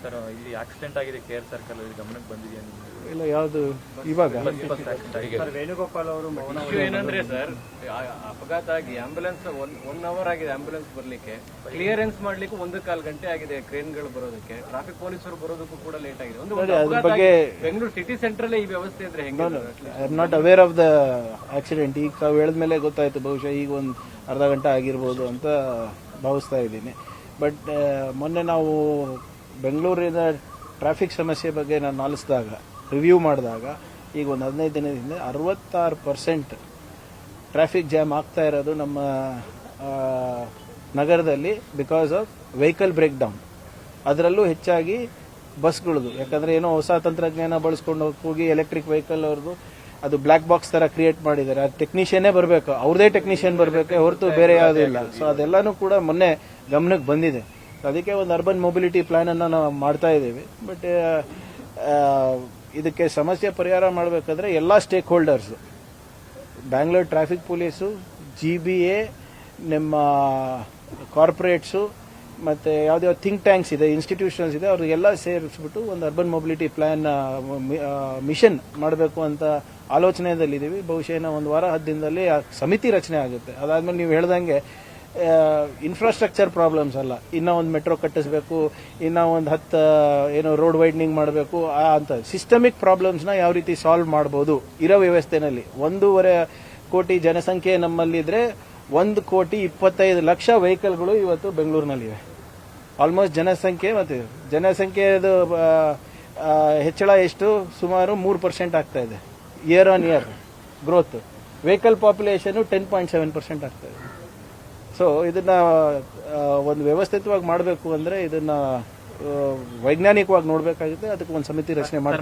Sir ಇಲ್ಲಿ accident ಆಗಿದೆ KR circle ಗಮನಕ್ಕೆ ಬಂದಿದೆಯಾ ನಿಮಗೆ? ಇಲ್ಲ, ಯಾವುದು ಇವಾಗ ಸರ್ ವೇಣುಗೋಪಾಲ್ ಅವರು ಏನಂದ್ರೆ ಸರ್ ಅಪಘಾತ ಆಗಿ ಆಂಬ್ಯುಲೆನ್ಸ್ 1 ಅವರ್ ಆಗಿದೆ ಆಂಬ್ಯುಲೆನ್ಸ್ ಬರ್ಲಿಕ್ಕೆ, ಕ್ಲಿಯರೆನ್ಸ್ ಮಾಡ್ಲಿಕ್ಕೆ 1.25 ಗಂಟೆ ಆಗಿದೆ ಕ್ರೇನ್ಗಳು ಬರೋದಕ್ಕೆ, ಟ್ರಾಫಿಕ್ ಪೊಲೀಸರು ಬರೋದಕ್ಕೂ ಕೂಡ ಲೇಟ್ ಆಗಿದೆ. ಅದ್ರ ಬಗ್ಗೆ ಬೆಂಗಳೂರು ಸಿಟಿ ಸೆಂಟ್ರಲ್ ಈ ವ್ಯವಸ್ಥೆ ಇದ್ರೆ ಹೆಂಗೆ? I am not aware of the accident. ಈಗ ತಾವು ಹೇಳಿದ್ಮೇಲೆ ಗೊತ್ತಾಯ್ತು, ಬಹುಶಃ ಈಗ ಒಂದು ಅರ್ಧ ಗಂಟೆ ಆಗಿರ್ಬೋದು ಅಂತ ಭಾವಿಸ್ತಾ ಇದ್ದೀನಿ. ಬಟ್ ಮೊನ್ನೆ ನಾವು ಬೆಂಗಳೂರಿನ ಟ್ರಾಫಿಕ್ ಸಮಸ್ಯೆ ಬಗ್ಗೆ ನಾನು ಆಲಿಸಿದಾಗ, ರಿವ್ಯೂ ಮಾಡಿದಾಗ, ಈಗ ಒಂದು 15 ದಿನದಿಂದ 66% ಟ್ರಾಫಿಕ್ ಜಾಮ್ ಆಗ್ತಾ ಇರೋದು ನಮ್ಮ ನಗರದಲ್ಲಿ because of vehicle breakdown. ಅದರಲ್ಲೂ ಹೆಚ್ಚಾಗಿ ಬಸ್ಗಳದು. ಯಾಕಂದ್ರೆ ಏನೋ ಹೊಸ ತಂತ್ರಜ್ಞಾನ ಬಳಸ್ಕೊಂಡು ಹೋಗಿ ಎಲೆಕ್ಟ್ರಿಕ್ ವೆಹಿಕಲ್ ಅವ್ರದ್ದು ಅದು ಬ್ಲ್ಯಾಕ್ ಬಾಕ್ಸ್ ತರ ಕ್ರಿಯೇಟ್ ಮಾಡಿದ್ದಾರೆ. ಅದು ಟೆಕ್ನಿಷಿಯನ್ನೇ ಬರಬೇಕು, ಅವ್ರದೇ ಟೆಕ್ನಿಷಿಯನ್ ಬರಬೇಕು ಹೊರತು ಬೇರೆ ಯಾವುದೂ ಇಲ್ಲ. ಸೊ ಅದೆಲ್ಲಾನು ಕೂಡ ಮೊನ್ನೆ ಗಮನಕ್ಕೆ ಬಂದಿದೆ. ಅದಕ್ಕೆ ಒಂದು ಅರ್ಬನ್ ಮೊಬಿಲಿಟಿ ಪ್ಲಾನ್ ಅನ್ನು ನಾವು ಮಾಡ್ತಾ ಇದ್ದೀವಿ. ಬಟ್ ಇದಕ್ಕೆ ಸಮಸ್ಯೆ ಪರಿಹಾರ ಮಾಡಬೇಕಾದ್ರೆ ಎಲ್ಲ stake holders, Bangalore traffic police, GBA, ನಿಮ್ಮ ಕಾರ್ಪೊರೇಟ್ಸು, ಮತ್ತೆ ಯಾವುದೇ ಥಿಂಕ್ ಟ್ಯಾಂಕ್ಸ್ ಇದೆ, ಇನ್ಸ್ಟಿಟ್ಯೂಷನ್ಸ್ ಇದೆ, ಅವ್ರಿಗೆಲ್ಲ ಸೇರಿಸ್ಬಿಟ್ಟು ಒಂದು ಅರ್ಬನ್ ಮೊಬಿಲಿಟಿ ಪ್ಲಾನ್ ಮಿಷನ್ ಮಾಡಬೇಕು ಅಂತ ಆಲೋಚನೆಯಲ್ಲಿದ್ದೀವಿ. ಬಹುಶಃ ಒಂದು ವಾರ 10 ದಿನದಲ್ಲಿ ಆ ಸಮಿತಿ ರಚನೆ ಆಗುತ್ತೆ. ಅದಾದ್ಮೇಲೆ ನೀವು ಹೇಳ್ದಂಗೆ ಇನ್ಫ್ರಾಸ್ಟ್ರಕ್ಚರ್ ಪ್ರಾಬ್ಲಮ್ಸ್ ಅಲ್ಲ, ಇನ್ನೂ ಒಂದು ಮೆಟ್ರೋ ಕಟ್ಟಿಸಬೇಕು, ಇನ್ನೂ ಒಂದು 10 ಏನೋ ರೋಡ್ ವೈಡ್ನಿಂಗ್ ಮಾಡಬೇಕು ಅಂತ ಸಿಸ್ಟಮಿಕ್ ಪ್ರಾಬ್ಲಮ್ಸ್ನ ಯಾವ ರೀತಿ ಸಾಲ್ವ್ ಮಾಡಬಹುದು ಇರೋ ವ್ಯವಸ್ಥೆನಲ್ಲಿ. 1.5 ಕೋಟಿ ಜನಸಂಖ್ಯೆ ನಮ್ಮಲ್ಲಿದ್ರೆ 1,25,00,000 ವೆಹಿಕಲ್ಗಳು ಇವತ್ತು ಬೆಂಗಳೂರಿನಲ್ಲಿವೆ. ಆಲ್ಮೋಸ್ಟ್ ಜನಸಂಖ್ಯೆದು ಹೆಚ್ಚಳ ಎಷ್ಟು? ಸುಮಾರು 3% ಆಗ್ತಾ ಇದೆ year on year growth. Vehicle population 10.7% ಆಗ್ತಾ ಇದೆ. ಸೊ ಇದನ್ನ ಒಂದು ವ್ಯವಸ್ಥಿತವಾಗಿ ಮಾಡಬೇಕು ಅಂದ್ರೆ ಇದನ್ನ ವೈಜ್ಞಾನಿಕವಾಗಿ ನೋಡಬೇಕಾಗುತ್ತೆ. ಅದಕ್ಕೆ ಒಂದು ಸಮಿತಿ ರಚನೆ ಮಾಡ್ತಾರೆ.